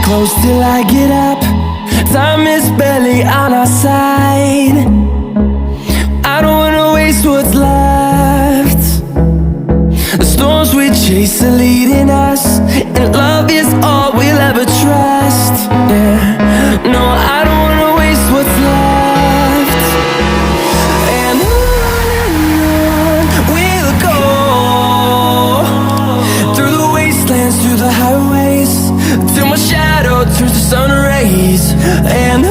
close till I get up. Time is barely on our side. I don't wanna waste what's left. The storms we chase are leading us, and love is all we'll ever trust. Yeah, no, I don't wanna waste what's left. And on we'll go, through the wastelands, through the highways, till my shadow turns to sun rays. And